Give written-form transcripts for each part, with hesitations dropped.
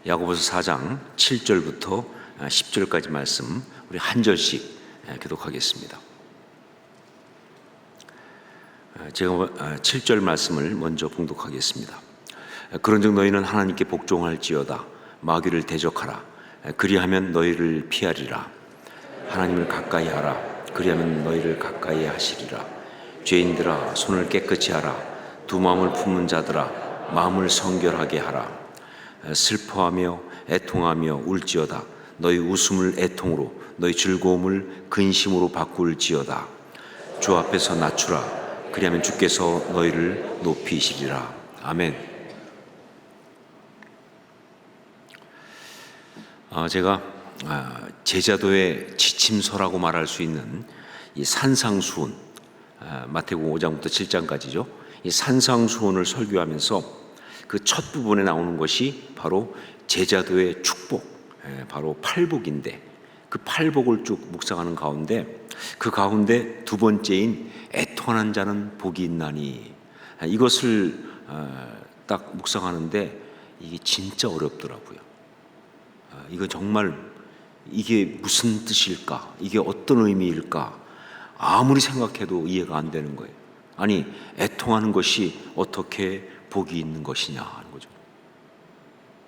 야고보서 4장 7절부터 10절까지 말씀 우리 한 절씩 교독하겠습니다. 제가 7절 말씀을 먼저 봉독하겠습니다. 그런즉 너희는 하나님께 복종할지어다. 마귀를 대적하라. 그리하면 너희를 피하리라. 하나님을 가까이 하라. 그리하면 너희를 가까이 하시리라. 죄인들아 손을 깨끗이 하라. 두 마음을 품은 자들아 마음을 성결하게 하라. 슬퍼하며 애통하며 울지어다. 너희 웃음을 애통으로 너희 즐거움을 근심으로 바꿀지어다. 주 앞에서 낮추라. 그리하면 주께서 너희를 높이시리라. 아멘. 제가 제자도의 지침서라고 말할 수 있는 이 산상수훈, 마태복음 5장부터 7장까지죠. 이 산상수훈을 설교하면서 그 첫 부분에 나오는 것이 바로 제자도의 축복, 바로 팔복인데, 그 팔복을 쭉 묵상하는 가운데 그 가운데 두 번째인 애통하는 자는 복이 있나니, 이것을 딱 묵상하는데 이게 진짜 어렵더라고요. 이거 정말 이게 무슨 뜻일까? 이게 어떤 의미일까? 아무리 생각해도 이해가 안 되는 거예요. 아니, 애통하는 것이 어떻게 복이 있는 것이냐 하는 거죠.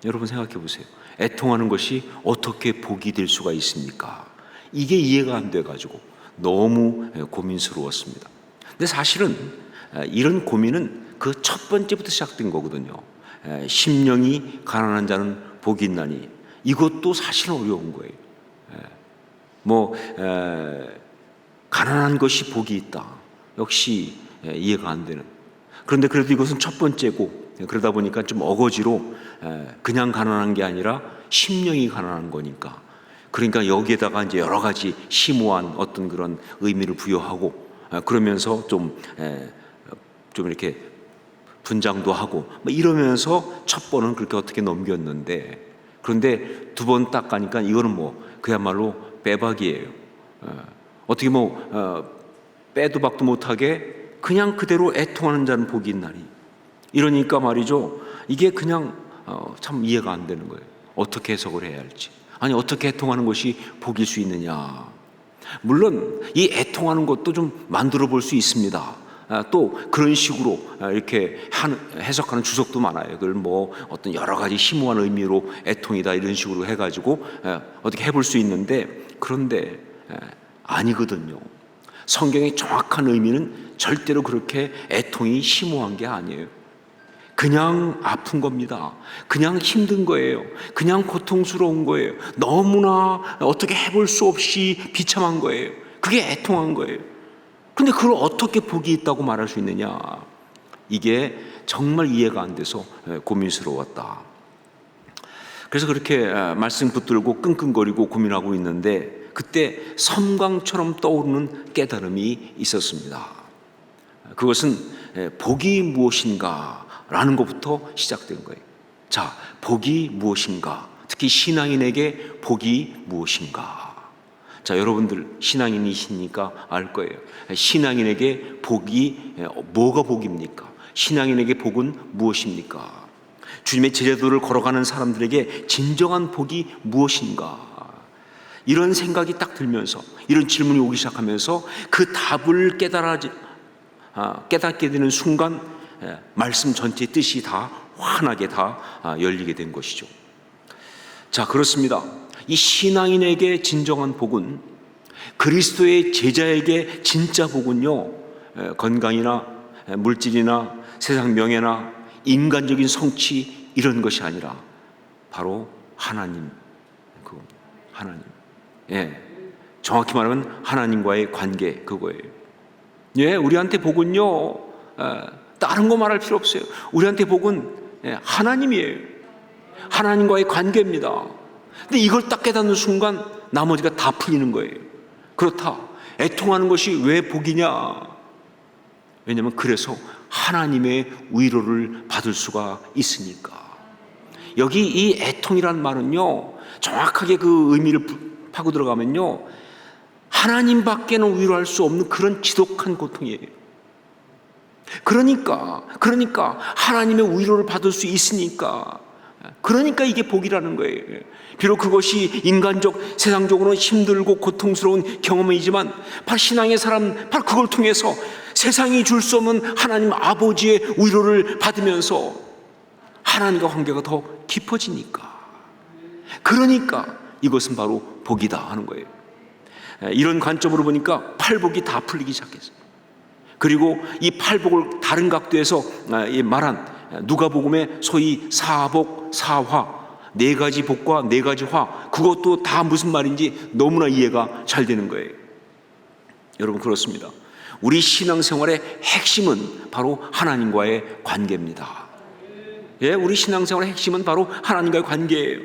여러분 생각해 보세요. 애통하는 것이 어떻게 복이 될 수가 있습니까? 이게 이해가 안 돼가지고 너무 고민스러웠습니다. 근데 사실은 이런 고민은 그 첫 번째부터 시작된 거거든요. 심령이 가난한 자는 복이 있나니, 이것도 사실 어려운 거예요. 가난한 것이 복이 있다. 역시 이해가 안 되는. 그런데 그래도 이것은 첫 번째고, 그러다 보니까 좀 어거지로 그냥 가난한 게 아니라 심령이 가난한 거니까, 그러니까 여기에다가 이제 여러 가지 심오한 어떤 그런 의미를 부여하고, 그러면서 좀 이렇게 분장도 하고 이러면서 첫 번은 그렇게 어떻게 넘겼는데, 그런데 두 번 딱 가니까 이거는 그야말로 빼박이에요. 어떻게 빼도 박도 못하게 그냥 그대로 애통하는 자는 복이 있나니, 이러니까 말이죠, 이게 그냥 참 이해가 안 되는 거예요. 어떻게 해석을 해야 할지. 아니, 어떻게 애통하는 것이 복일 수 있느냐. 물론 이 애통하는 것도 좀 만들어 볼 수 있습니다. 또 그런 식으로 이렇게 해석하는 주석도 많아요. 그걸 어떤 여러 가지 심오한 의미로 애통이다 이런 식으로 해가지고 어떻게 해볼 수 있는데, 그런데 아니거든요. 성경의 정확한 의미는 절대로 그렇게 애통이 심오한 게 아니에요. 그냥 아픈 겁니다. 그냥 힘든 거예요. 그냥 고통스러운 거예요. 너무나 어떻게 해볼 수 없이 비참한 거예요. 그게 애통한 거예요. 근데 그걸 어떻게 복이 있다고 말할 수 있느냐? 이게 정말 이해가 안 돼서 고민스러웠다. 그래서 그렇게 말씀 붙들고 끙끙거리고 고민하고 있는데, 그때 섬광처럼 떠오르는 깨달음이 있었습니다. 그것은 복이 무엇인가 라는 것부터 시작된 거예요. 자, 복이 무엇인가? 특히 신앙인에게 복이 무엇인가? 자, 여러분들 신앙인이시니까 알 거예요. 신앙인에게 복이 뭐가 복입니까? 신앙인에게 복은 무엇입니까? 주님의 제자도를 걸어가는 사람들에게 진정한 복이 무엇인가? 이런 생각이 딱 들면서, 이런 질문이 오기 시작하면서 그 답을 깨닫게 되는 순간 말씀 전체의 뜻이 다 환하게 다 열리게 된 것이죠. 자, 그렇습니다. 이 신앙인에게 진정한 복은, 그리스도의 제자에게 진짜 복은요, 건강이나 물질이나 세상 명예나 인간적인 성취 이런 것이 아니라 바로 하나님, 하나님. 정확히 말하면 하나님과의 관계, 그거예요. 우리한테 복은요, 다른 거 말할 필요 없어요. 우리한테 복은 하나님이에요. 하나님과의 관계입니다. 근데 이걸 딱 깨닫는 순간 나머지가 다 풀리는 거예요. 그렇다. 애통하는 것이 왜 복이냐? 왜냐하면 그래서 하나님의 위로를 받을 수가 있으니까. 여기 이 애통이란 말은요, 정확하게 그 의미를 파고 들어가면요, 하나님밖에는 위로할 수 없는 그런 지독한 고통이에요. 그러니까 하나님의 위로를 받을 수 있으니까 그러니까 이게 복이라는 거예요. 비록 그것이 인간적, 세상적으로는 힘들고 고통스러운 경험이지만 바로 신앙의 사람, 바로 그걸 통해서 세상이 줄 수 없는 하나님 아버지의 위로를 받으면서 하나님과 관계가 더 깊어지니까, 그러니까 이것은 바로 복이다 하는 거예요. 이런 관점으로 보니까 팔복이 다 풀리기 시작했어요. 그리고 이 팔복을 다른 각도에서 말한 누가복음의 소위 사복, 사화, 네 가지 복과 네 가지 화, 그것도 다 무슨 말인지 너무나 이해가 잘 되는 거예요. 여러분, 그렇습니다. 우리 신앙생활의 핵심은 바로 하나님과의 관계입니다. 예, 우리 신앙생활의 핵심은 바로 하나님과의 관계예요.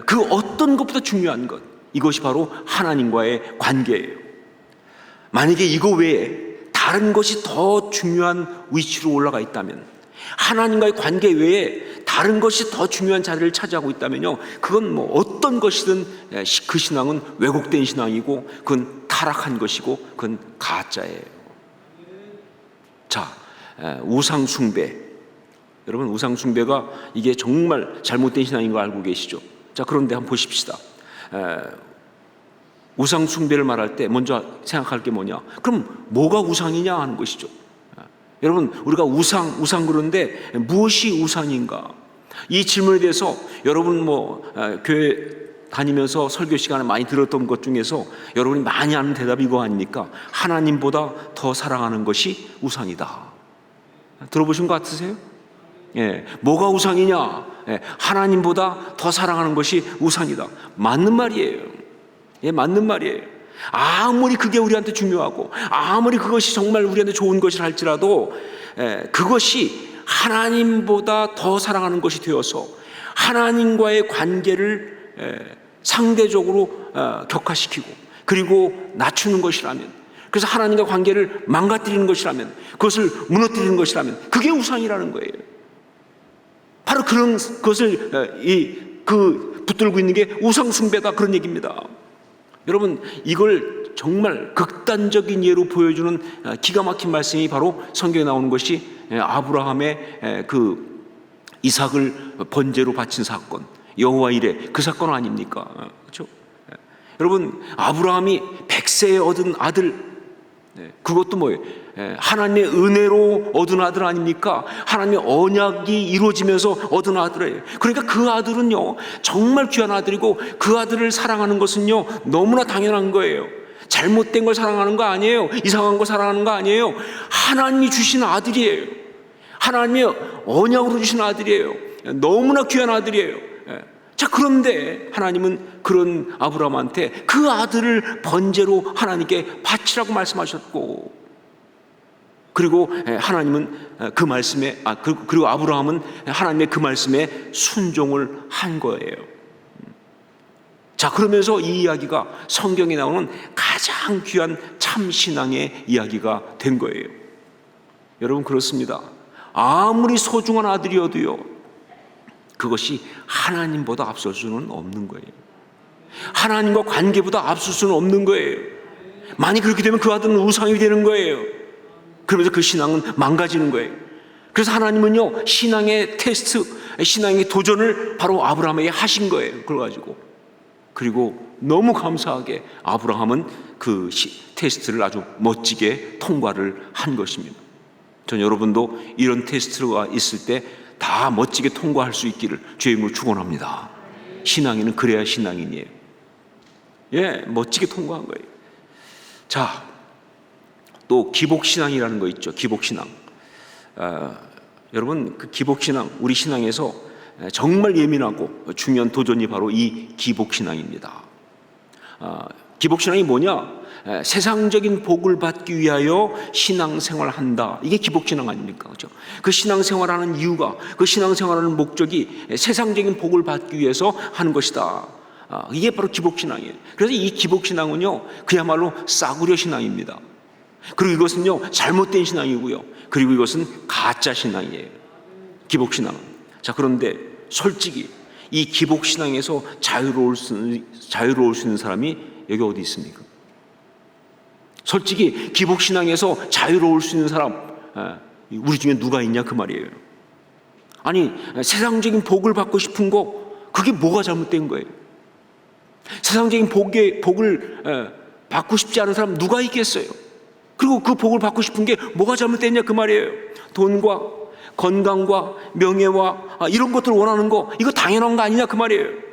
그 어떤 것보다 중요한 것, 이것이 바로 하나님과의 관계예요. 만약에 이거 외에 다른 것이 더 중요한 위치로 올라가 있다면, 하나님과의 관계 외에 다른 것이 더 중요한 자리를 차지하고 있다면요, 그건 뭐 어떤 것이든 그 신앙은 왜곡된 신앙이고, 그건 타락한 것이고, 그건 가짜예요. 자, 우상 숭배. 여러분, 우상 숭배가 이게 정말 잘못된 신앙인 거 알고 계시죠? 자, 그런데 한번 보십시다. 우상 숭배를 말할 때 먼저 생각할 게 뭐냐? 그럼 뭐가 우상이냐 하는 것이죠. 여러분, 우리가 우상 그러는데 무엇이 우상인가? 이 질문에 대해서 여러분 교회 다니면서 설교 시간에 많이 들었던 것 중에서 여러분이 많이 아는 대답이 이거 아닙니까? 하나님보다 더 사랑하는 것이 우상이다. 들어보신 것 같으세요? 예, 뭐가 우상이냐? 예, 하나님보다 더 사랑하는 것이 우상이다. 맞는 말이에요. 예, 맞는 말이에요. 아무리 그게 우리한테 중요하고, 아무리 그것이 정말 우리한테 좋은 것이라 할지라도, 그것이 하나님보다 더 사랑하는 것이 되어서 하나님과의 관계를 상대적으로 격화시키고, 그리고 낮추는 것이라면, 그래서 하나님과 관계를 망가뜨리는 것이라면, 그것을 무너뜨리는 것이라면, 그게 우상이라는 거예요. 바로 그런 것을 붙들고 있는 게 우상숭배다, 그런 얘기입니다. 여러분, 이걸 정말 극단적인 예로 보여주는 기가 막힌 말씀이 바로 성경에 나오는 것이 아브라함의 그 이삭을 번제로 바친 사건, 여호와 이레, 그 사건 아닙니까? 그렇죠? 여러분, 아브라함이 100세에 얻은 아들, 그것도 뭐예요? 하나님의 은혜로 얻은 아들 아닙니까? 하나님의 언약이 이루어지면서 얻은 아들이에요. 그러니까 그 아들은요, 정말 귀한 아들이고, 그 아들을 사랑하는 것은요, 너무나 당연한 거예요. 잘못된 걸 사랑하는 거 아니에요. 이상한 걸 사랑하는 거 아니에요. 하나님이 주신 아들이에요. 하나님의 언약으로 주신 아들이에요. 너무나 귀한 아들이에요. 자, 그런데 하나님은 그런 아브라함한테 그 아들을 번제로 하나님께 바치라고 말씀하셨고, 그리고 하나님은 그 말씀에, 그리고 아브라함은 하나님의 그 말씀에 순종을 한 거예요. 자, 그러면서 이 이야기가 성경에 나오는 가장 귀한 참신앙의 이야기가 된 거예요. 여러분, 그렇습니다. 아무리 소중한 아들이어도요, 그것이 하나님보다 앞설 수는 없는 거예요. 하나님과 관계보다 앞설 수는 없는 거예요. 만약 그렇게 되면 그 아들은 우상이 되는 거예요. 그러면서 그 신앙은 망가지는 거예요. 그래서 하나님은요, 신앙의 테스트, 신앙의 도전을 바로 아브라함에게 하신 거예요. 그걸 가지고. 그리고 너무 감사하게 아브라함은 그 테스트를 아주 멋지게 통과를 한 것입니다. 전 여러분도 이런 테스트가 있을 때 다 멋지게 통과할 수 있기를 주의 이름으로 축원합니다. 신앙인은 그래야 신앙인이에요. 예, 멋지게 통과한 거예요. 자, 또 기복신앙이라는 거 있죠. 기복신앙. 여러분, 그 기복신앙, 우리 신앙에서 정말 예민하고 중요한 도전이 바로 이 기복신앙입니다. 기복신앙이 뭐냐? 세상적인 복을 받기 위하여 신앙생활을 한다. 이게 기복신앙 아닙니까? 그렇죠? 그 신앙생활하는 이유가, 그 신앙생활하는 목적이 세상적인 복을 받기 위해서 하는 것이다. 이게 바로 기복신앙이에요. 그래서 이 기복신앙은요, 그야말로 싸구려 신앙입니다. 그리고 이것은요, 잘못된 신앙이고요. 그리고 이것은 가짜 신앙이에요. 기복신앙은. 자, 그런데 솔직히 이 기복신앙에서 자유로울 수 있는 사람이 여기 어디 있습니까? 솔직히 기복신앙에서 자유로울 수 있는 사람, 우리 중에 누가 있냐 그 말이에요. 아니, 세상적인 복을 받고 싶은 거, 그게 뭐가 잘못된 거예요? 세상적인 복을 받고 싶지 않은 사람 누가 있겠어요? 그리고 그 복을 받고 싶은 게 뭐가 잘못됐냐 그 말이에요. 돈과 건강과 명예와 이런 것들을 원하는 거, 이거 당연한 거 아니냐 그 말이에요.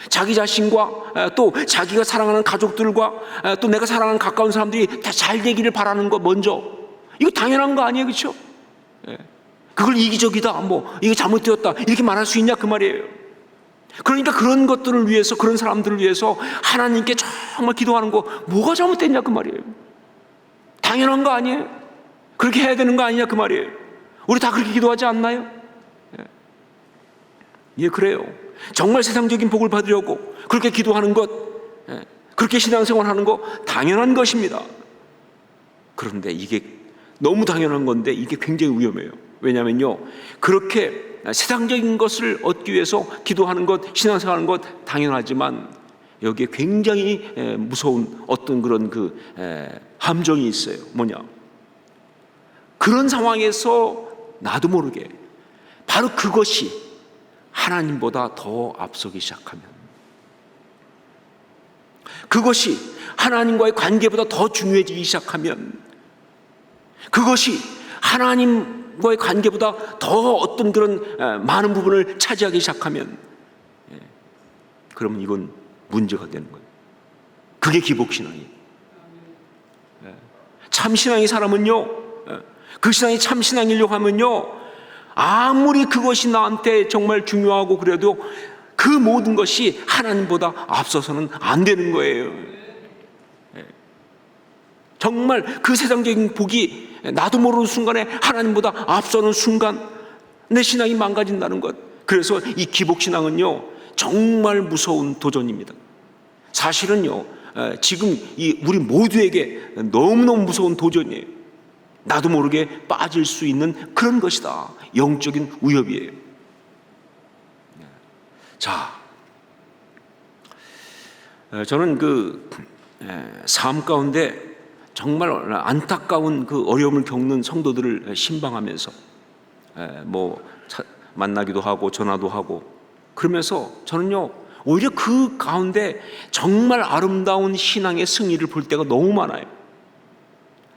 자기 자신과 또 자기가 사랑하는 가족들과 또 내가 사랑하는 가까운 사람들이 다 잘 되기를 바라는 거 먼저, 이거 당연한 거 아니에요, 그렇죠? 그걸 이기적이다, 뭐 이거 잘못되었다 이렇게 말할 수 있냐 그 말이에요. 그러니까 그런 것들을 위해서, 그런 사람들을 위해서 하나님께 정말 기도하는 거 뭐가 잘못됐냐 그 말이에요. 당연한 거 아니에요? 그렇게 해야 되는 거 아니냐 그 말이에요. 우리 다 그렇게 기도하지 않나요? 예, 그래요. 정말 세상적인 복을 받으려고 그렇게 기도하는 것, 그렇게 신앙생활하는 거 당연한 것입니다. 그런데 이게 너무 당연한 건데 이게 굉장히 위험해요. 왜냐하면요, 그렇게 세상적인 것을 얻기 위해서 기도하는 것, 신앙생활하는 것 당연하지만 여기에 굉장히 무서운 어떤 그런 함정이 있어요. 뭐냐? 그런 상황에서 나도 모르게 바로 그것이 하나님보다 더 앞서기 시작하면, 그것이 하나님과의 관계보다 더 중요해지기 시작하면, 그것이 하나님과의 관계보다 더 어떤 그런 많은 부분을 차지하기 시작하면, 그러면 이건 문제가 되는 거예요. 그게 기복신앙이에요. 참신앙의 사람은요, 그 신앙이 참신앙이려고 하면요, 아무리 그것이 나한테 정말 중요하고 그래도 그 모든 것이 하나님보다 앞서서는 안 되는 거예요. 정말 그 세상적인 복이 나도 모르는 순간에 하나님보다 앞서는 순간 내 신앙이 망가진다는 것. 그래서 이 기복신앙은요, 정말 무서운 도전입니다. 사실은요, 지금 우리 모두에게 너무너무 무서운 도전이에요. 나도 모르게 빠질 수 있는 그런 것이다. 영적인 위협이에요. 자, 저는 삶 가운데 정말 안타까운 그 어려움을 겪는 성도들을 신방하면서 만나기도 하고 전화도 하고 그러면서 저는요, 오히려 그 가운데 정말 아름다운 신앙의 승리를 볼 때가 너무 많아요.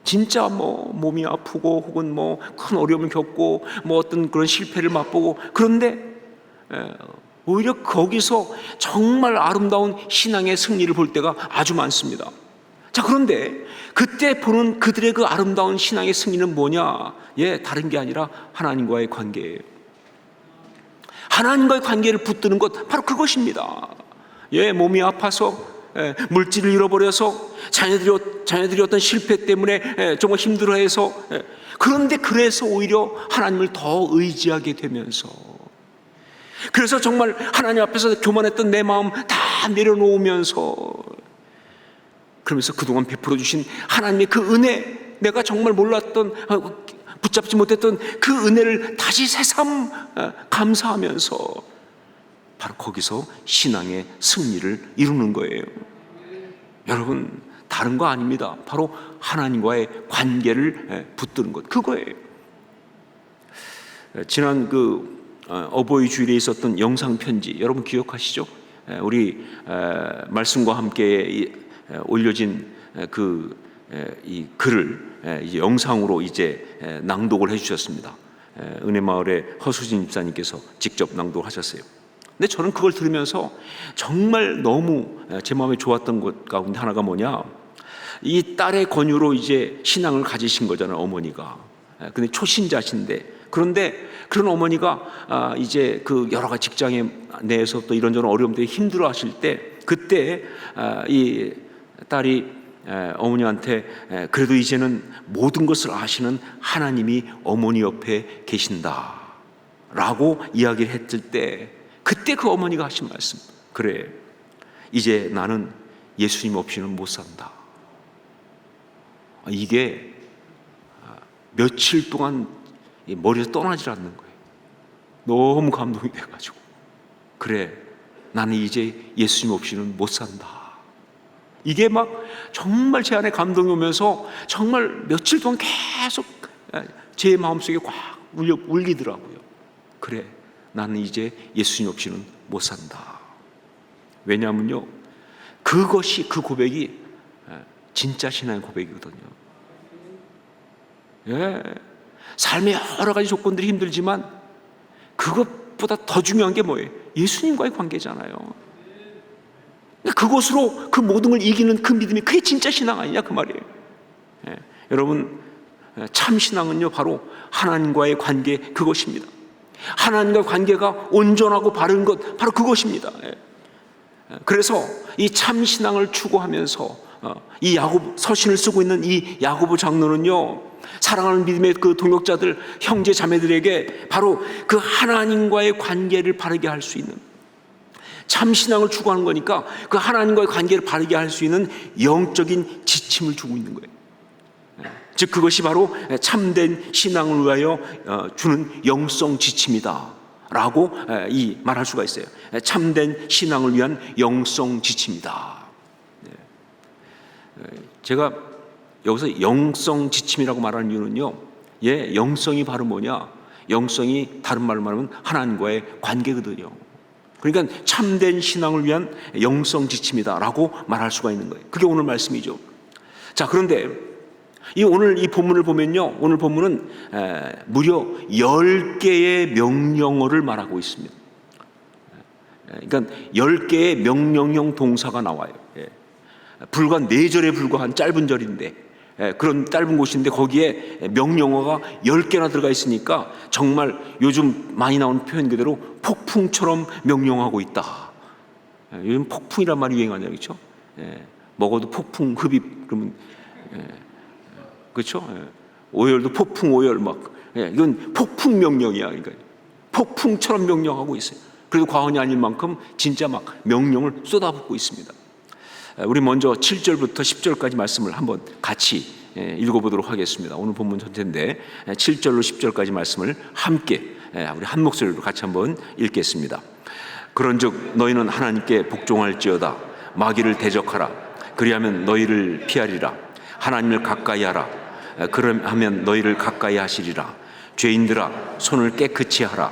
진짜 몸이 아프고 혹은 큰 어려움을 겪고 어떤 그런 실패를 맛보고, 그런데 오히려 거기서 정말 아름다운 신앙의 승리를 볼 때가 아주 많습니다. 자, 그런데 그때 보는 그들의 그 아름다운 신앙의 승리는 뭐냐? 다른 게 아니라 하나님과의 관계예요. 하나님과의 관계를 붙드는 것, 바로 그것입니다. 몸이 아파서 물질을 잃어버려서 자녀들이 어떤 실패 때문에 정말 힘들어해서, 그런데 그래서 오히려 하나님을 더 의지하게 되면서, 그래서 정말 하나님 앞에서 교만했던 내 마음 다 내려놓으면서, 그러면서 그동안 베풀어 주신 하나님의 그 은혜, 내가 정말 몰랐던, 붙잡지 못했던 그 은혜를 다시 새삼 감사하면서 바로 거기서 신앙의 승리를 이루는 거예요. 여러분, 다른 거 아닙니다. 바로 하나님과의 관계를 붙드는 것, 그거예요. 지난 어버이 주일에 있었던 영상 편지 여러분 기억하시죠? 우리 말씀과 함께 올려진 이 글을 이제 영상으로 이제 낭독을 해주셨습니다. 은혜마을의 허수진 집사님께서 직접 낭독하셨어요. 근데 저는 그걸 들으면서 정말 너무 제 마음에 좋았던 것 가운데 하나가 뭐냐, 이 딸의 권유로 이제 신앙을 가지신 거잖아요, 어머니가. 근데 초신자신데, 그런데 그런 어머니가 이제 그 여러 가지 직장에 내에서 또 이런저런 어려움 때문에 힘들어 하실 때, 그때 이 딸이 어머니한테 그래도 이제는 모든 것을 아시는 하나님이 어머니 옆에 계신다 라고 이야기를 했을 때, 그때 그 어머니가 하신 말씀, 그래, 이제 나는 예수님 없이는 못 산다. 이게 며칠 동안 머리에서 떠나질 않는 거예요. 너무 감동이 돼가지고, 그래, 나는 이제 예수님 없이는 못 산다. 이게 막 정말 제 안에 감동이 오면서 정말 며칠 동안 계속 제 마음속에 꽉 울리더라고요. 그래, 나는 이제 예수님 없이는 못 산다. 왜냐하면요, 그것이, 그 고백이 진짜 신앙의 고백이거든요. 예, 삶의 여러 가지 조건들이 힘들지만 그것보다 더 중요한 게 뭐예요? 예수님과의 관계잖아요. 그것으로 그 모든 걸 이기는 그 믿음이, 그게 진짜 신앙 아니냐 그 말이에요. 예, 여러분, 참 신앙은요 바로 하나님과의 관계, 그것입니다. 하나님과의 관계가 온전하고 바른 것, 바로 그것입니다. 예. 그래서 이 참 신앙을 추구하면서 이 야고보, 서신을 쓰고 있는 이 야고보 장로는요, 사랑하는 믿음의 그 동역자들, 형제 자매들에게 바로 그 하나님과의 관계를 바르게 할 수 있는, 참 신앙을 추구하는 거니까 그 하나님과의 관계를 바르게 할 수 있는 영적인 지침을 주고 있는 거예요. 즉 그것이 바로 참된 신앙을 위하여 주는 영성 지침이다 라고 이 말할 수가 있어요. 참된 신앙을 위한 영성 지침이다. 제가 여기서 영성 지침이라고 말하는 이유는요, 예, 영성이 바로 뭐냐, 영성이 다른 말로 말하면 하나님과의 관계거든요. 그러니까 참된 신앙을 위한 영성 지침이다 라고 말할 수가 있는 거예요. 그게 오늘 말씀이죠. 자, 그런데 오늘 이 본문을 보면요, 오늘 본문은 무려 10개의 명령어를 말하고 있습니다. 그러니까 10개의 명령형 동사가 나와요. 불과 4절에 불과한 짧은 절인데, 그런 짧은 곳인데 거기에 명령어가 10개나 들어가 있으니까 정말 요즘 많이 나오는 표현 그대로 폭풍처럼 명령하고 있다. 요즘 폭풍이란 말이 유행하냐, 그렇죠? 먹어도 폭풍 흡입, 그러면 그렇죠? 오열도 폭풍 오열, 막 이건 폭풍 명령이야. 그러니까 폭풍처럼 명령하고 있어요. 그래도 과언이 아닐 만큼 진짜 막 명령을 쏟아붓고 있습니다. 우리 먼저 7절부터 10절까지 말씀을 한번 같이 읽어보도록 하겠습니다. 오늘 본문 전체인데 7절로 10절까지 말씀을 함께 우리 한 목소리로 같이 한번 읽겠습니다. 그런즉 너희는 하나님께 복종할지어다. 마귀를 대적하라. 그리하면 너희를 피하리라. 하나님을 가까이 하라. 그러하면 너희를 가까이 하시리라. 죄인들아, 손을 깨끗이 하라.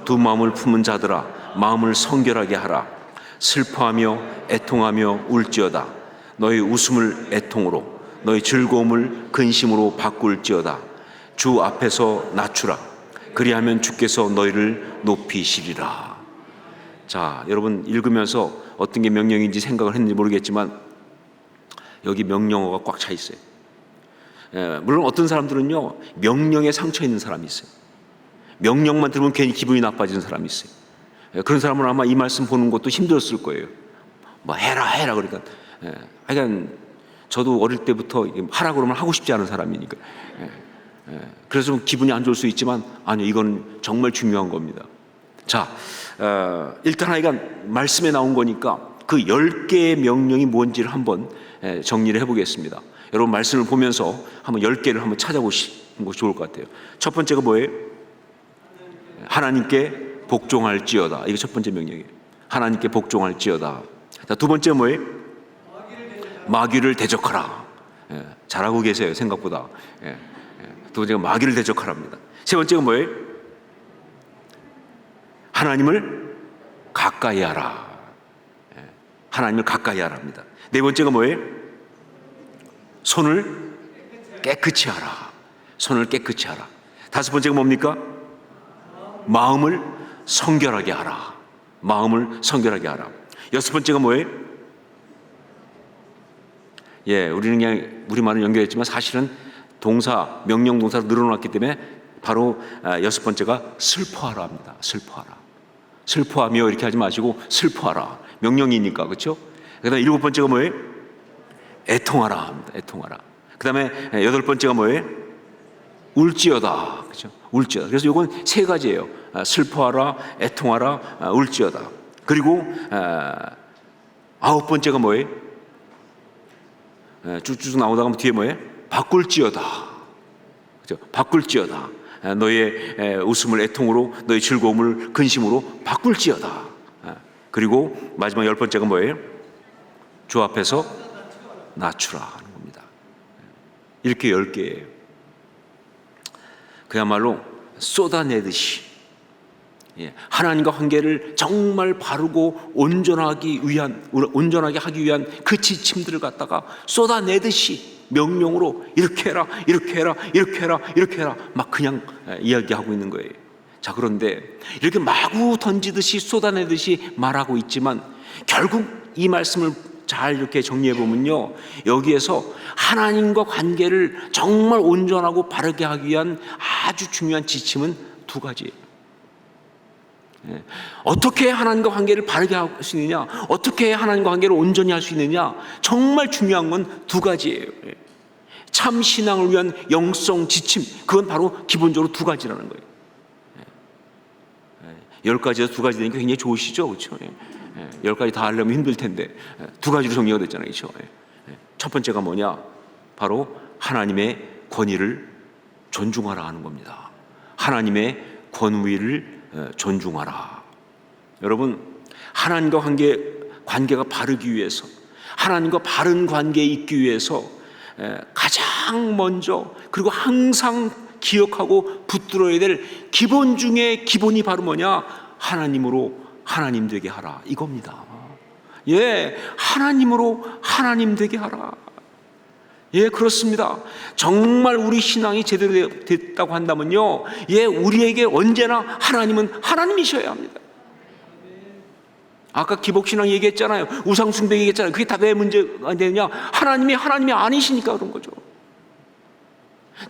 두 마음을 품은 자들아, 마음을 성결하게 하라. 슬퍼하며 애통하며 울지어다. 너희 웃음을 애통으로, 너희 즐거움을 근심으로 바꿀지어다. 주 앞에서 낮추라. 그리하면 주께서 너희를 높이시리라. 자, 여러분 읽으면서 어떤 게 명령인지 생각을 했는지 모르겠지만 여기 명령어가 꽉 차 있어요. 물론 어떤 사람들은요, 명령에 상처 있는 사람이 있어요. 명령만 들으면 괜히 기분이 나빠지는 사람이 있어요. 그런 사람은 아마 이 말씀 보는 것도 힘들었을 거예요. 뭐 해라 그러니까. 하여간 저도 어릴 때부터 하라 그러면 하고 싶지 않은 사람이니까. 그래서 좀 기분이 안 좋을 수 있지만 아니요, 이건 정말 중요한 겁니다. 자, 일단 하여간 말씀에 나온 거니까 그 10개의 명령이 뭔지를 한번 정리를 해보겠습니다. 여러분 말씀을 보면서 한번 10개를 한번 찾아보시는 것이 좋을 것 같아요. 첫 번째가 뭐예요? 하나님께 복종할지어다. 이게 첫 번째 명령이에요. 하나님께 복종할지어다. 자, 두 번째 뭐예요? 마귀를 대적하라. 잘하고 계세요, 생각보다. 두 번째가 마귀를 대적하랍니다. 세 번째가 뭐예요? 하나님을 가까이 하라. 하나님을 가까이 하랍니다. 네 번째가 뭐예요? 손을 깨끗이 하라. 손을 깨끗이 하라. 다섯 번째가 뭡니까? 마음을 성결하게 하라. 마음을 성결하게 하라. 여섯 번째가 뭐예요? 우리는 그냥 우리말은 연결했지만 사실은 동사, 명령 동사로 늘어났기 때문에 바로 여섯 번째가 슬퍼하라 합니다. 슬퍼하라. 슬퍼하며 이렇게 하지 마시고 슬퍼하라. 명령이니까, 그렇죠? 그다음에 일곱 번째가 뭐예요? 애통하라 합니다. 애통하라. 그다음에 여덟 번째가 뭐예요? 울지어다. 그렇죠? 울지어다. 그래서 이건 세 가지예요. 슬퍼하라, 애통하라, 울지어다. 그리고 아홉 번째가 뭐예요? 쭉쭉 나오다가 뒤에 뭐예요? 바꿀지어다. 그렇죠? 바꿀지어다. 너의 웃음을 애통으로, 너의 즐거움을 근심으로 바꿀지어다. 그리고 마지막 열 번째가 뭐예요? 주 앞에서 낮추라 하는 겁니다. 이렇게 10개예요. 그야말로 쏟아내듯이 하나님과 관계를 정말 바르고 온전하게 하기 위한 그 지침들을 갖다가 쏟아내듯이 명령으로 이렇게 해라, 이렇게 해라, 이렇게 해라, 이렇게 해라 막 그냥 이야기하고 있는 거예요. 자, 그런데 이렇게 마구 던지듯이 쏟아내듯이 말하고 있지만 결국 이 말씀을 잘 이렇게 정리해 보면요, 여기에서 하나님과 관계를 정말 온전하고 바르게 하기 위한 아주 중요한 지침은 두 가지예요. 어떻게 하나님과 관계를 바르게 할 수 있느냐, 어떻게 하나님과 관계를 온전히 할 수 있느냐, 정말 중요한 건 두 가지예요. 참 신앙을 위한 영성 지침, 그건 바로 기본적으로 두 가지라는 거예요. 10가지에서 두 가지 되니까 굉장히 좋으시죠, 그렇죠? 10가지 다 하려면 힘들 텐데 두 가지로 정리가 됐잖아요, 그렇죠? 첫 번째가 뭐냐, 바로 하나님의 권위를 존중하라 하는 겁니다. 하나님의 권위를 존중하라. 여러분, 하나님과 관계가 바르기 위해서, 하나님과 바른 관계에 있기 위해서 가장 먼저 그리고 항상 기억하고 붙들어야 될 기본 중에 기본이 바로 뭐냐, 하나님으로 하나님 되게 하라, 이겁니다. 하나님으로 하나님 되게 하라. 그렇습니다. 정말 우리 신앙이 제대로 됐다고 한다면요, 우리에게 언제나 하나님은 하나님이셔야 합니다. 아까 기복신앙 얘기했잖아요. 우상숭배 얘기했잖아요. 그게 다 왜 문제가 되느냐, 하나님이 아니시니까 그런 거죠.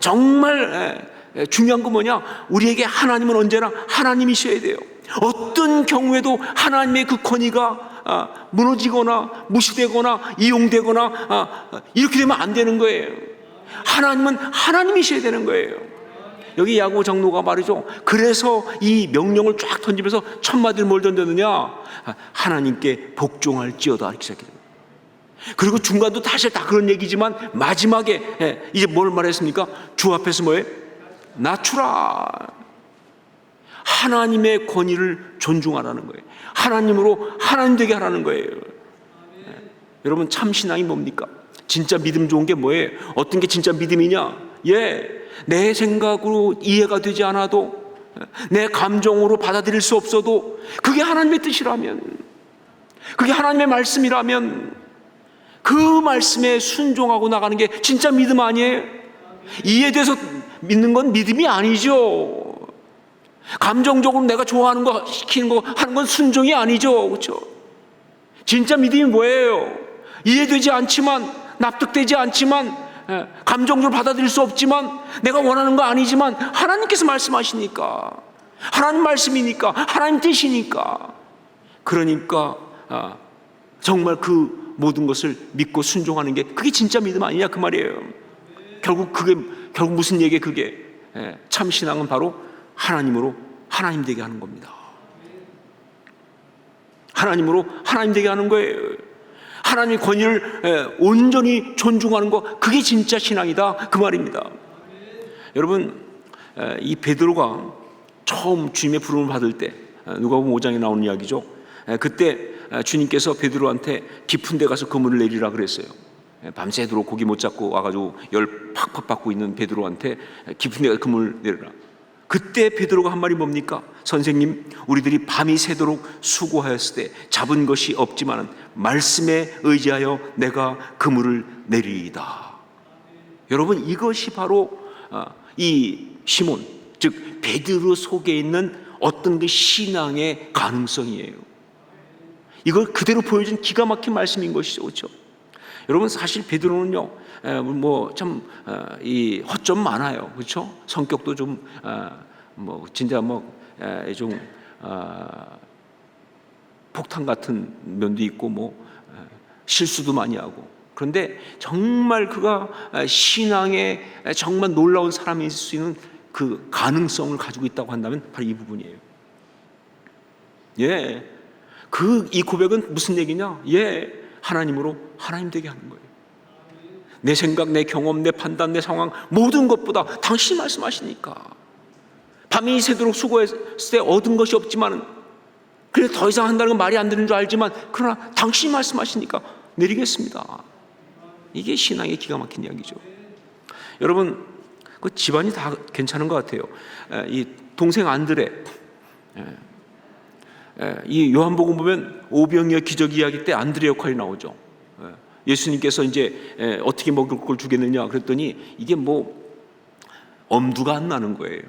정말 중요한 건 뭐냐, 우리에게 하나님은 언제나 하나님이셔야 돼요. 어떤 경우에도 하나님의 그 권위가 무너지거나 무시되거나 이용되거나 이렇게 되면 안 되는 거예요. 하나님은 하나님이셔야 되는 거예요. 여기 야고 장로가 말이죠, 그래서 이 명령을 쫙 던지면서 첫 마디를 뭘 던졌느냐, 하나님께 복종할지어다 이렇게 시작해요. 그리고 중간도 사실 다 그런 얘기지만 마지막에 이제 뭘 말했습니까? 주 앞에서 뭐예요? 낮추라. 하나님의 권위를 존중하라는 거예요. 하나님으로 하나님 되게 하라는 거예요. 여러분, 참 신앙이 뭡니까? 진짜 믿음 좋은 게 뭐예요? 어떤 게 진짜 믿음이냐? 내 생각으로 이해가 되지 않아도, 내 감정으로 받아들일 수 없어도 그게 하나님의 뜻이라면, 그게 하나님의 말씀이라면 그 말씀에 순종하고 나가는 게 진짜 믿음 아니에요? 이해돼서 믿는 건 믿음이 아니죠. 감정적으로 내가 좋아하는 거 시키는 거 하는 건 순종이 아니죠, 그렇죠? 진짜 믿음이 뭐예요? 이해되지 않지만, 납득되지 않지만, 감정적으로 받아들일 수 없지만, 내가 원하는 거 아니지만 하나님께서 말씀하시니까, 하나님 말씀이니까, 하나님 뜻이니까, 그러니까 정말 그 모든 것을 믿고 순종하는 게 그게 진짜 믿음 아니냐 그 말이에요. 결국 무슨 얘기예요? 그게 참 신앙은 바로 하나님으로 하나님 되게 하는 겁니다. 하나님으로 하나님 되게 하는 거예요. 하나님의 권위를 온전히 존중하는 거, 그게 진짜 신앙이다 그 말입니다. 여러분, 이 베드로가 처음 주님의 부름을 받을 때, 누가복음 5장에 나오는 이야기죠. 그때 주님께서 베드로한테 깊은 데 가서 그물을 내리라 그랬어요. 밤새도록 고기 못 잡고 와가지고 열 팍팍 받고 있는 베드로한테 깊은 데 가서 그물을 내리라. 그때 베드로가 한 말이 뭡니까? 선생님, 우리들이 밤이 새도록 수고하였을 때 잡은 것이 없지만 말씀에 의지하여 내가 그물을 내리이다. 여러분, 이것이 바로 이 시몬, 즉 베드로 속에 있는 어떤 그 신앙의 가능성이에요. 이걸 그대로 보여준 기가 막힌 말씀인 것이죠, 그렇죠? 여러분, 사실 베드로는요, 이 허점 많아요, 그렇죠? 성격도 좀 진짜 좀 폭탄 같은 면도 있고 실수도 많이 하고. 그런데 정말 그가 신앙에 정말 놀라운 사람이 있을 수 있는 그 가능성을 가지고 있다고 한다면 바로 이 부분이에요. 이 고백은 무슨 얘기냐? 하나님으로 하나님 되게 하는 거예요. 내 생각, 내 경험, 내 판단, 내 상황, 모든 것보다 당신이 말씀하시니까. 밤이 새도록 수고했을 때 얻은 것이 없지만, 그래 더 이상 한다는 건 말이 안 되는 줄 알지만, 그러나 당신이 말씀하시니까 내리겠습니다. 이게 신앙의 기가 막힌 이야기죠. 여러분, 그 집안이 다 괜찮은 것 같아요. 이 동생 안드레, 이 요한복음 보면 오병이어 기적 이야기 때 안드레 역할이 나오죠. 예수님께서 이제 어떻게 먹을 걸 주겠느냐 그랬더니 이게 뭐 엄두가 안 나는 거예요.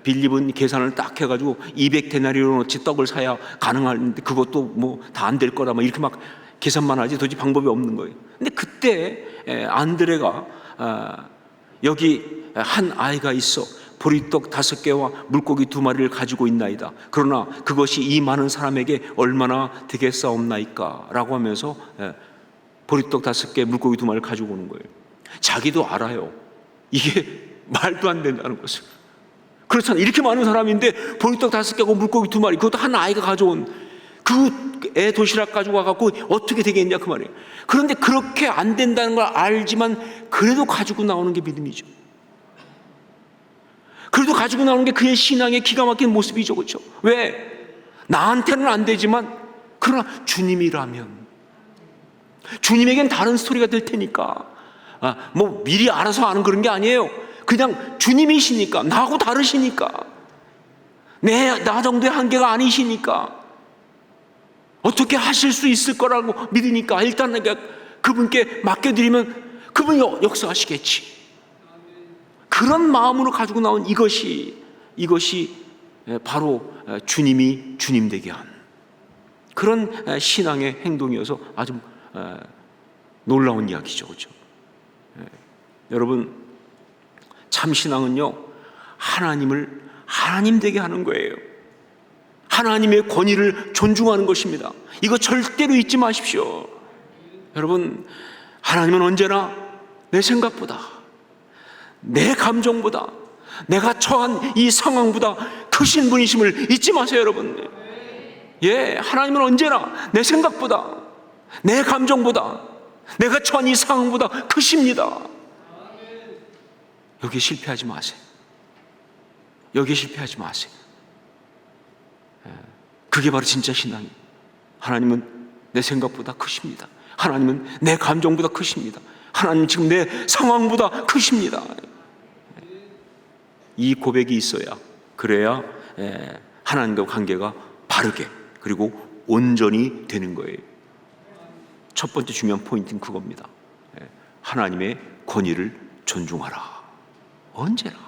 빌립은 계산을 딱 해가지고 200데나리온어치 떡을 사야 가능한데 그것도 뭐 다 안 될 거라 막 이렇게 막 계산만 하지 도저히 방법이 없는 거예요. 근데 그때 안드레가 여기 한 아이가 있어 보리떡 5개와 물고기 2마리를 가지고 있나이다. 그러나 그것이 이 많은 사람에게 얼마나 되겠사옵나이까 라고 하면서 보리떡 5개 물고기 2마리를 가지고 오는 거예요. 자기도 알아요. 이게 말도 안 된다는 것을. 그렇잖아요. 이렇게 많은 사람인데 보리떡 5개하고 물고기 2마리, 그것도 한 아이가 가져온 그 애 도시락 가지고 와갖고 어떻게 되겠냐 그 말이에요. 그런데 그렇게 안 된다는 걸 알지만 그래도 가지고 나오는 게 믿음이죠. 그래도 가지고 나오는 게 그의 신앙의 기가 막힌 모습이죠. 그렇죠? 왜? 나한테는 안 되지만 그러나 주님이라면 주님에겐 다른 스토리가 될 테니까 뭐 미리 알아서 아는 그런 게 아니에요. 그냥 주님이시니까, 나하고 다르시니까, 나 정도의 한계가 아니시니까 어떻게 하실 수 있을 거라고 믿으니까 일단 내가 그분께 맡겨드리면 그분이 역사하시겠지. 그런 마음으로 가지고 나온 이것이 바로 주님이 주님 되게 한 그런 신앙의 행동이어서 아주 놀라운 이야기죠. 그렇죠? 여러분, 참 신앙은요, 하나님을 하나님 되게 하는 거예요. 하나님의 권위를 존중하는 것입니다. 이거 절대로 잊지 마십시오. 여러분, 하나님은 언제나 내 생각보다, 내 감정보다, 내가 처한 이 상황보다 크신 분이심을 잊지 마세요, 여러분. 하나님은 언제나 내 생각보다, 내 감정보다, 내가 처한 이 상황보다 크십니다. 여기에 실패하지 마세요. 여기에 실패하지 마세요. 그게 바로 진짜 신앙이에요. 하나님은 내 생각보다 크십니다. 하나님은 내 감정보다 크십니다. 하나님 지금 내 상황보다 크십니다. 이 고백이 있어야, 그래야 하나님과 관계가 바르게 그리고 온전히 되는 거예요. 첫 번째 중요한 포인트는 그겁니다. 하나님의 권위를 존중하라. 언제나.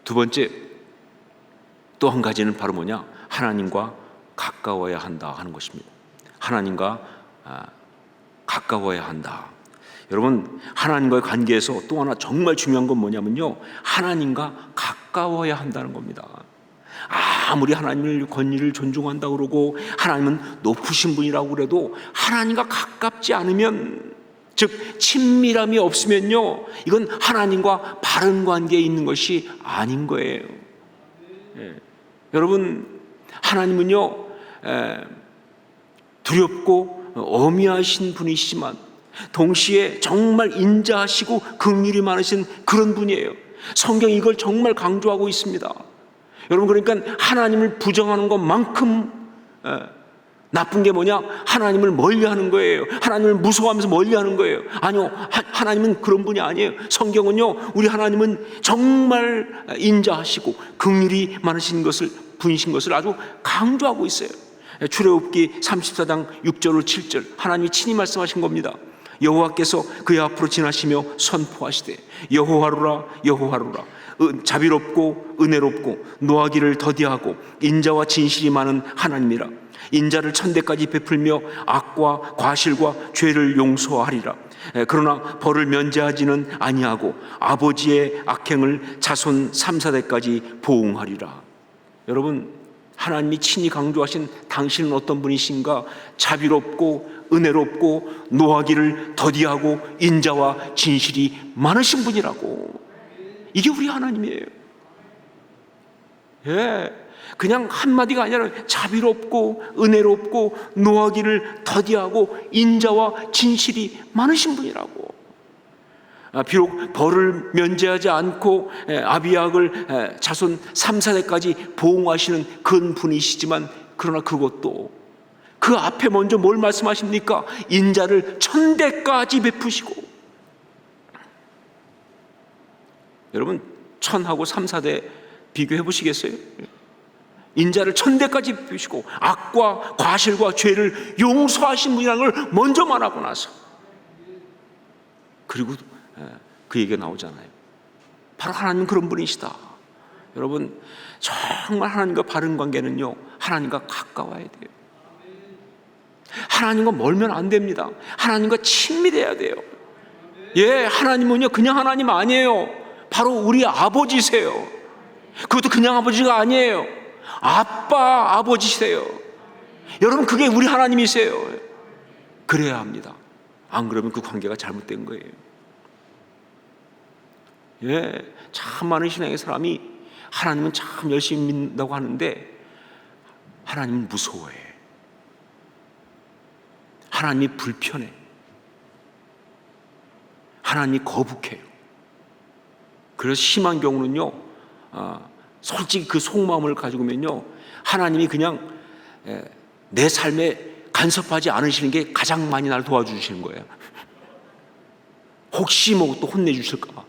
두 번째, 또 한 가지는 바로 뭐냐? 하나님과 가까워야 한다 하는 것입니다. 하나님과 가까워야 한다. 여러분, 하나님과의 관계에서 또 하나 정말 중요한 건 뭐냐면요, 하나님과 가까워야 한다는 겁니다. 아무리 하나님의 권위를 존중한다 그러고 하나님은 높으신 분이라고 그래도 하나님과 가깝지 않으면, 즉 친밀함이 없으면요, 이건 하나님과 바른 관계에 있는 것이 아닌 거예요. 여러분, 하나님은요 두렵고 어미하신 분이시지만 동시에 정말 인자하시고 긍휼이 많으신 그런 분이에요. 성경이 이걸 정말 강조하고 있습니다. 여러분, 그러니까 하나님을 부정하는 것만큼 나쁜 게 뭐냐? 하나님을 멀리하는 거예요. 하나님을 무서워하면서 멀리하는 거예요. 아니요, 하나님은 그런 분이 아니에요. 성경은요, 우리 하나님은 정말 인자하시고 긍휼이 많으신 분이신 것을 아주 강조하고 있어요. 출애굽기 34장 6절로 7절 하나님이 친히 말씀하신 겁니다. 여호와께서 그의 앞으로 지나시며 선포하시되 여호와루라 여호와루라, 자비롭고 은혜롭고 노하기를 더디하고 인자와 진실이 많은 하나님이라. 인자를 천대까지 베풀며 악과 과실과 죄를 용서하리라. 그러나 벌을 면제하지는 아니하고 아버지의 악행을 자손 3, 4대까지 보응하리라. 여러분, 하나님이 친히 강조하신 당신은 어떤 분이신가? 자비롭고 은혜롭고 노하기를 더디하고 인자와 진실이 많으신 분이라고. 이게 우리 하나님이에요. 그냥 한마디가 아니라 자비롭고 은혜롭고 노하기를 더디하고 인자와 진실이 많으신 분이라고. 비록 벌을 면제하지 않고 아비약을 자손 3, 4대까지 보응하시는 그런 분이시지만, 그러나 그것도 그 앞에 먼저 뭘 말씀하십니까? 인자를 1000대까지 베푸시고. 여러분, 천하고 3, 4대 비교해 보시겠어요? 인자를 천대까지 비우시고 악과 과실과 죄를 용서하신 분이라는 걸 먼저 말하고 나서 그리고 그 얘기가 나오잖아요. 바로 하나님 그런 분이시다. 여러분, 정말 하나님과 바른 관계는요, 하나님과 가까워야 돼요. 하나님과 멀면 안 됩니다. 하나님과 친밀해야 돼요. 예, 하나님은요 그냥 하나님 아니에요. 바로 우리 아버지세요. 그것도 그냥 아버지가 아니에요. 아빠 아버지세요. 여러분, 그게 우리 하나님이세요. 그래야 합니다. 안 그러면 그 관계가 잘못된 거예요. 예, 참 많은 신앙의 사람이 하나님은 참 열심히 믿는다고 하는데 하나님은 무서워해. 하나님이 불편해. 하나님이 거북해요. 그래서 심한 경우는요, 솔직히 그 속마음을 가지고면요, 하나님이 그냥 내 삶에 간섭하지 않으시는 게 가장 많이 날 도와주시는 거예요. 혹시 뭐 또 혼내주실까봐,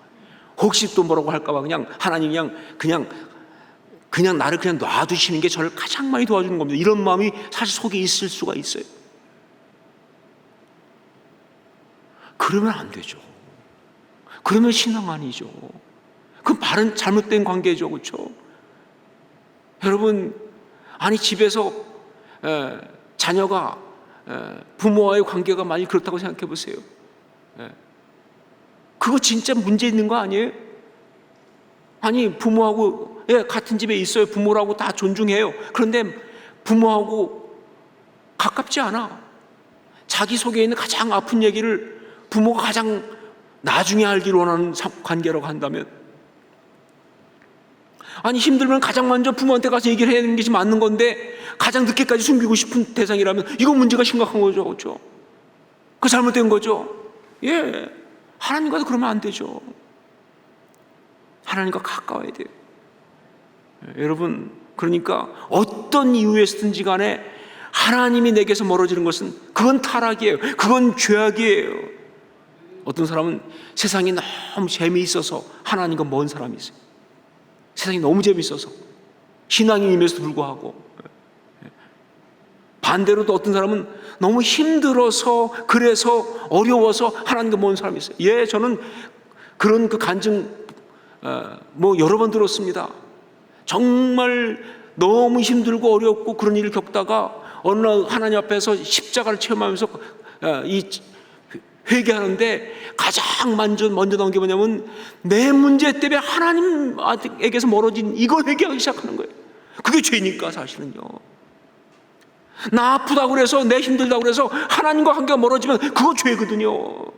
혹시 또 뭐라고 할까봐 그냥 하나님이 그냥 나를 그냥 놔두시는 게 저를 가장 많이 도와주는 겁니다. 이런 마음이 사실 속에 있을 수가 있어요. 그러면 안 되죠. 그러면 신앙 아니죠. 그건 바른 잘못된 관계죠, 그렇죠? 여러분, 아니 집에서 자녀가 부모와의 관계가 많이 그렇다고 생각해 보세요. 그거 진짜 문제 있는 거 아니에요? 아니 부모하고 같은 집에 있어요. 부모라고 다 존중해요. 그런데 부모하고 가깝지 않아. 자기 속에 있는 가장 아픈 얘기를 부모가 가장 나중에 알기를 원하는 관계라고 한다면, 아니 힘들면 가장 먼저 부모한테 가서 얘기를 해야 되는 게 맞는 건데 가장 늦게까지 숨기고 싶은 대상이라면 이건 문제가 심각한 거죠, 그렇죠? 그 잘못된 거죠. 예, 하나님과도 그러면 안 되죠. 하나님과 가까워야 돼요. 여러분, 그러니까 어떤 이유에서든지 간에 하나님이 내게서 멀어지는 것은 그건 타락이에요. 그건 죄악이에요. 어떤 사람은 세상이 너무 재미있어서 하나님과 먼 사람이 있어요. 세상이 너무 재미있어서 신앙인임에도 불구하고. 반대로도 어떤 사람은 너무 힘들어서, 그래서 어려워서 하나님과 먼 사람이 있어요. 예, 저는 그런 그 간증 여러 번 들었습니다. 정말 너무 힘들고 어렵고 그런 일을 겪다가 어느 날 하나님 앞에서 십자가를 체험하면서 이 회개하는데 가장 먼저 나온 게 뭐냐면 내 문제 때문에 하나님에게서 멀어진 이걸 회개하기 시작하는 거예요. 그게 죄니까 사실은요. 나 아프다고 그래서, 내 힘들다고 그래서 하나님과 관계가 멀어지면 그거 죄거든요.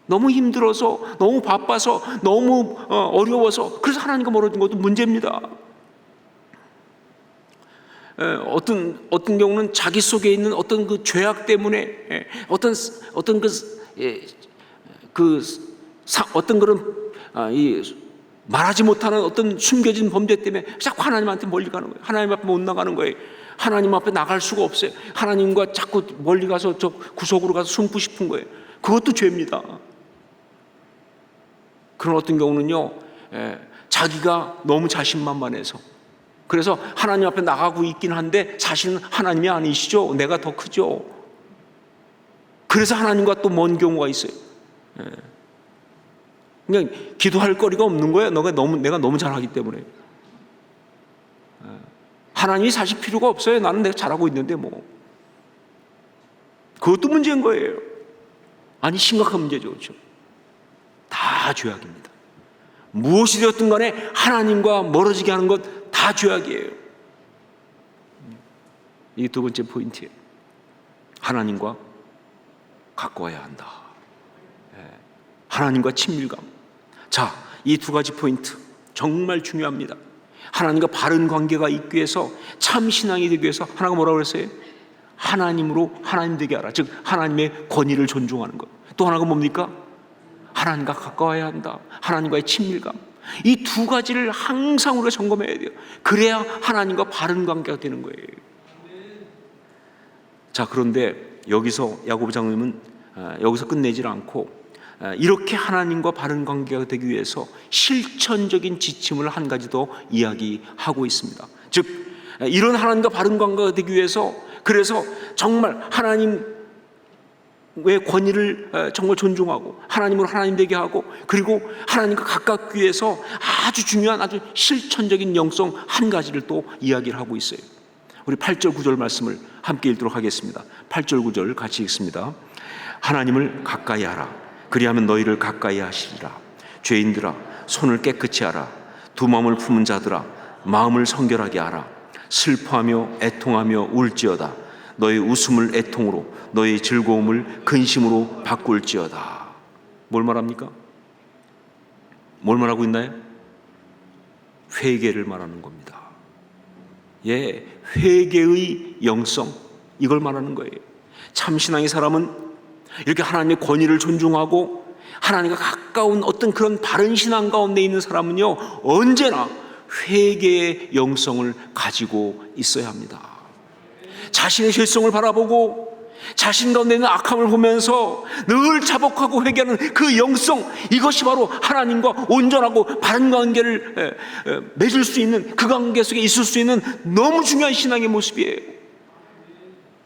너무 힘들어서, 너무 바빠서, 너무 어려워서 그래서 하나님과 멀어진 것도 문제입니다. 어떤 경우는 자기 속에 있는 어떤 그 죄악 때문에 어떤 그런 말하지 못하는 어떤 숨겨진 범죄 때문에 자꾸 하나님한테 멀리 가는 거예요. 하나님 앞에 못 나가는 거예요. 하나님 앞에 나갈 수가 없어요. 하나님과 자꾸 멀리 가서 저 구석으로 가서 숨고 싶은 거예요. 그것도 죄입니다. 그런 어떤 경우는요, 자기가 너무 자신만만해서, 그래서 하나님 앞에 나가고 있긴 한데 사실은 하나님이 아니시죠. 내가 더 크죠. 그래서 하나님과 또 먼 경우가 있어요. 그냥 기도할 거리가 없는 거예요. 내가 너무 잘하기 때문에. 하나님이 사실 필요가 없어요. 나는 내가 잘하고 있는데 뭐. 그것도 문제인 거예요. 아니 심각한 문제죠, 그렇죠? 다 죄악입니다. 무엇이 되었든 간에 하나님과 멀어지게 하는 것 다 죄악이에요. 이게 두 번째 포인트예요. 하나님과 가까워야 한다. 하나님과 친밀감. 자, 이 두 가지 포인트 정말 중요합니다. 하나님과 바른 관계가 있기 위해서, 참 신앙이 되기 위해서 하나가 뭐라고 그랬어요? 하나님으로 하나님 되게 하라. 즉 하나님의 권위를 존중하는 것. 또 하나가 뭡니까? 하나님과 가까워야 한다. 하나님과의 친밀감. 이 두 가지를 항상 우리가 점검해야 돼요. 그래야 하나님과 바른 관계가 되는 거예요. 자, 그런데 여기서 야고보 장로님은 여기서 끝내질 않고 이렇게 하나님과 바른 관계가 되기 위해서 실천적인 지침을 한 가지 더 이야기하고 있습니다. 즉 이런 하나님과 바른 관계가 되기 위해서, 그래서 정말 하나님의 권위를 정말 존중하고 하나님으로 하나님 되게 하고, 그리고 하나님과 가깝기 위해서 아주 중요한 아주 실천적인 영성 한 가지를 또 이야기를 하고 있어요. 우리 8절 9절 말씀을 함께 읽도록 하겠습니다. 8절 9절 같이 읽습니다. 하나님을 가까이 하라. 그리하면 너희를 가까이 하시리라. 죄인들아 손을 깨끗이 하라. 두 마음을 품은 자들아 마음을 성결하게 하라. 슬퍼하며 애통하며 울지어다. 너희 웃음을 애통으로 너희 즐거움을 근심으로 바꿀지어다. 뭘 말합니까? 뭘 말하고 있나요? 회개를 말하는 겁니다. 예, 회개의 영성, 이걸 말하는 거예요. 참신앙의 사람은 이렇게 하나님의 권위를 존중하고 하나님과 가까운 어떤 그런 바른 신앙 가운데 있는 사람은요, 언제나 회개의 영성을 가지고 있어야 합니다. 자신의 죄성을 바라보고 자신 가운데 있는 악함을 보면서 늘 자복하고 회개하는 그 영성, 이것이 바로 하나님과 온전하고 바른 관계를 맺을 수 있는, 그 관계 속에 있을 수 있는 너무 중요한 신앙의 모습이에요.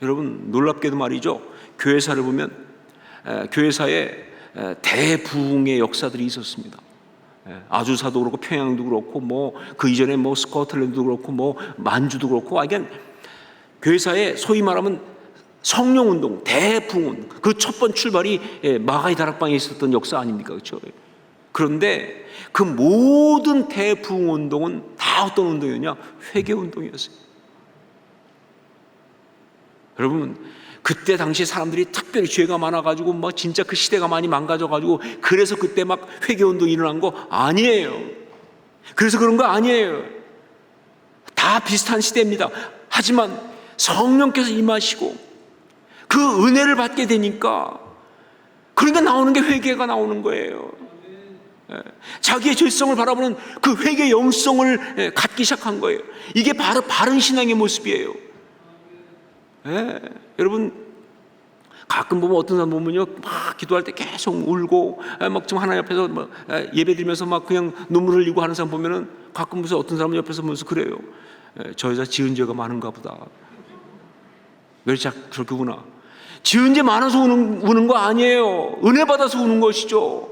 여러분, 놀랍게도 말이죠, 교회사를 보면 교회사에 대부흥의 역사들이 있었습니다. 아주사도 그렇고 평양도 그렇고 뭐 그 이전에 뭐 스코틀랜드도 그렇고 뭐 만주도 그렇고, 하여간 교회사에 소위 말하면 성령운동, 대부흥, 그 첫 번 출발이 마가이 다락방에 있었던 역사 아닙니까? 그렇죠? 그런데 그 모든 대부흥 운동은 다 어떤 운동이었냐? 회개 운동이었어요. 여러분, 그때 당시 사람들이 특별히 죄가 많아가지고 막 진짜 그 시대가 많이 망가져가지고 그래서 그때 막 회개 운동이 일어난 거 아니에요. 그래서 그런 거 아니에요. 다 비슷한 시대입니다. 하지만 성령께서 임하시고 그 은혜를 받게 되니까, 그러니까 나오는 게 회개가 나오는 거예요. 자기의 죄성을 바라보는 그 회개 영성을 갖기 시작한 거예요. 이게 바로 바른 신앙의 모습이에요. 여러분, 가끔 보면 어떤 사람 보면요, 막 기도할 때 계속 울고 막 지금 하나님 앞에서 막 예배 드리면서 막 그냥 눈물 흘리고 하는 사람 보면은 가끔 무슨 어떤 사람은 옆에서 보면서 그래요. 저 여자 지은 죄가 많은가 보다. 왜 자꾸 그렇게 우나? 지은 죄 많아서 우는 거 아니에요. 은혜 받아서 우는 것이죠.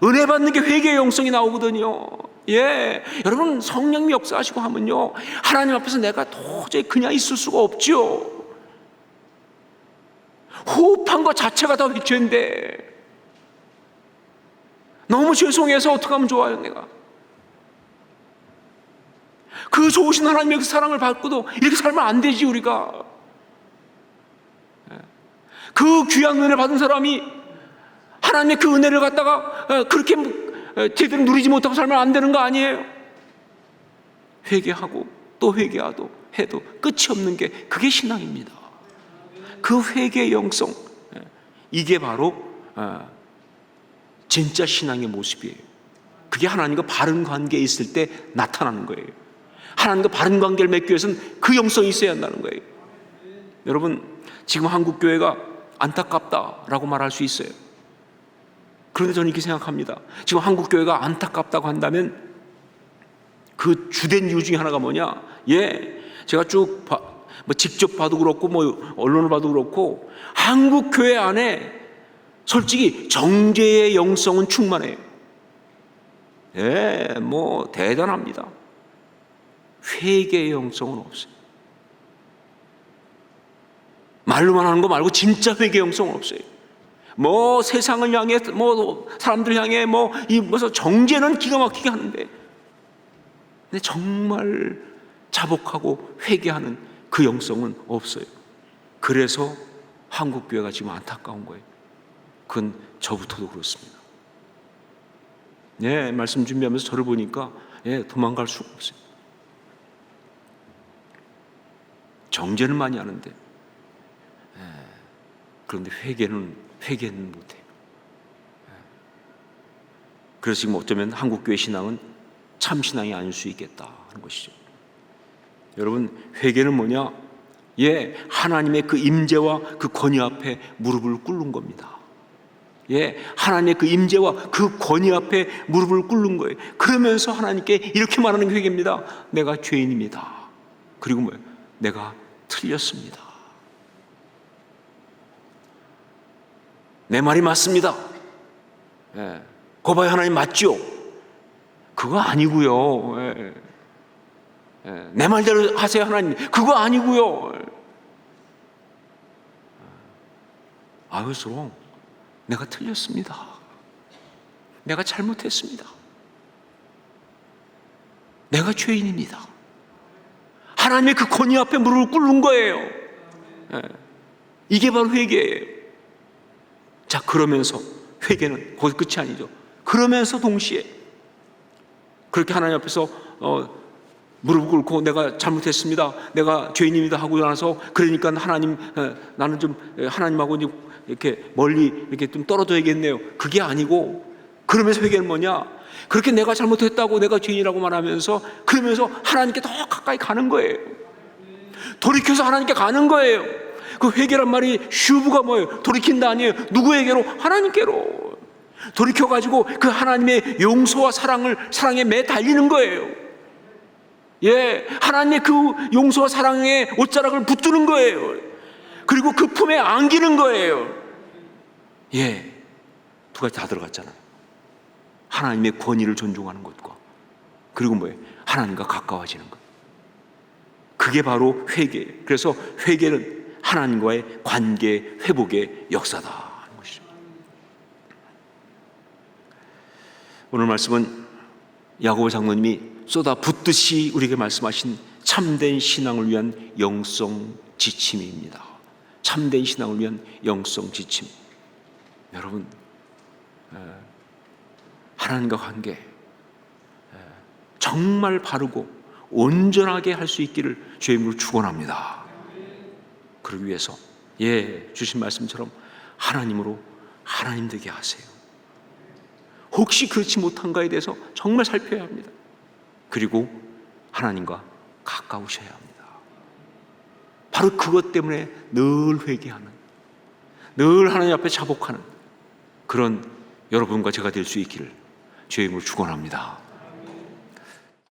은혜 받는 게 회개의 영성이 나오거든요. 예, 여러분, 성령이 역사하시고 하면요, 하나님 앞에서 내가 도저히 그냥 있을 수가 없죠. 호흡한 것 자체가 다 죄인데 너무 죄송해서 어떻게 하면 좋아요? 내가 그 좋으신 하나님의 그 사랑을 받고도 이렇게 살면 안 되지. 우리가 그 귀한 은혜를 받은 사람이 하나님의 그 은혜를 갖다가 그렇게 제대로 누리지 못하고 살면 안 되는 거 아니에요? 회개하고 또 회개하도 해도 끝이 없는 게 그게 신앙입니다. 그 회개의 영성, 이게 바로 진짜 신앙의 모습이에요. 그게 하나님과 바른 관계에 있을 때 나타나는 거예요. 하나님과 바른 관계를 맺기 위해서는 그 영성이 있어야 한다는 거예요. 여러분, 지금 한국 교회가 안타깝다라고 말할 수 있어요. 그런데 저는 이렇게 생각합니다. 지금 한국 교회가 안타깝다고 한다면 그 주된 이유 중에 하나가 뭐냐? 제가 쭉 직접 봐도 그렇고 뭐 언론을 봐도 그렇고 한국 교회 안에 솔직히 정죄의 영성은 충만해요. 뭐 대단합니다. 회개의 영성은 없어요. 말로만 하는 거 말고 진짜 회개 영성은 없어요. 뭐 세상을 향해, 뭐 사람들 향해, 무슨 정죄는 기가 막히게 하는데, 근데 정말 자복하고 회개하는 그 영성은 없어요. 그래서 한국 교회가 지금 안타까운 거예요. 그건 저부터도 그렇습니다. 말씀 준비하면서 저를 보니까 도망갈 수가 없어요. 정죄는 많이 하는데, 그런데 회개는 못해요. 그래서 지금 어쩌면 한국교회 신앙은 참 신앙이 아닐 수 있겠다 하는 것이죠. 여러분, 회개는 뭐냐? 하나님의 그 임재와 그 권위 앞에 무릎을 꿇는 겁니다. 하나님의 그 임재와 그 권위 앞에 무릎을 꿇는 거예요. 그러면서 하나님께 이렇게 말하는 회개입니다. 내가 죄인입니다. 그리고 뭐예요? 내가 틀렸습니다. 내 말이 맞습니다. 거봐요, 하나님 맞죠? 그거 아니고요. 내 말대로 하세요, 하나님. 그거 아니고요. 아유스러워. 내가 틀렸습니다. 내가 잘못했습니다. 내가 죄인입니다. 하나님의 그 권위 앞에 무릎을 꿇는 거예요. 이게 바로 회개예요. 자, 그러면서 회개는 거기 끝이 아니죠. 그러면서 동시에 그렇게 하나님 앞에서 무릎을 꿇고 내가 잘못했습니다, 내가 죄인입니다 하고 나서, 그러니까 하나님, 나는 좀 하나님하고 이렇게 멀리 이렇게 좀 떨어져야겠네요. 그게 아니고, 그러면서 회개는 뭐냐? 그렇게 내가 잘못했다고, 내가 죄인이라고 말하면서, 그러면서 하나님께 더 가까이 가는 거예요. 돌이켜서 하나님께 가는 거예요. 그 회개란 말이 슈브가 뭐예요? 돌이킨다 아니에요. 누구에게로? 하나님께로. 돌이켜가지고 그 하나님의 용서와 사랑에 매 달리는 거예요. 하나님의 그 용서와 사랑의 옷자락을 붙드는 거예요. 그리고 그 품에 안기는 거예요. 두 가지 다 들어갔잖아요. 하나님의 권위를 존중하는 것과, 그리고 뭐예요? 하나님과 가까워지는 것. 그게 바로 회개예요. 그래서 회개는 하나님과의 관계 회복의 역사다 하는 것입니다. 오늘 말씀은 야고보 장로님이 쏟아붓듯이 우리에게 말씀하신 참된 신앙을 위한 영성 지침입니다. 참된 신앙을 위한 영성 지침. 여러분, 하나님과 관계 정말 바르고 온전하게 할 수 있기를 주의 이름으로 축원합니다. 그러기 위해서 주신 말씀처럼 하나님으로 하나님 되게 하세요. 혹시 그렇지 못한가에 대해서 정말 살펴야 합니다. 그리고 하나님과 가까우셔야 합니다. 바로 그것 때문에 늘 회개하는, 늘 하나님 앞에 자복하는 그런 여러분과 제가 될 수 있기를 주의 이름으로 축원합니다.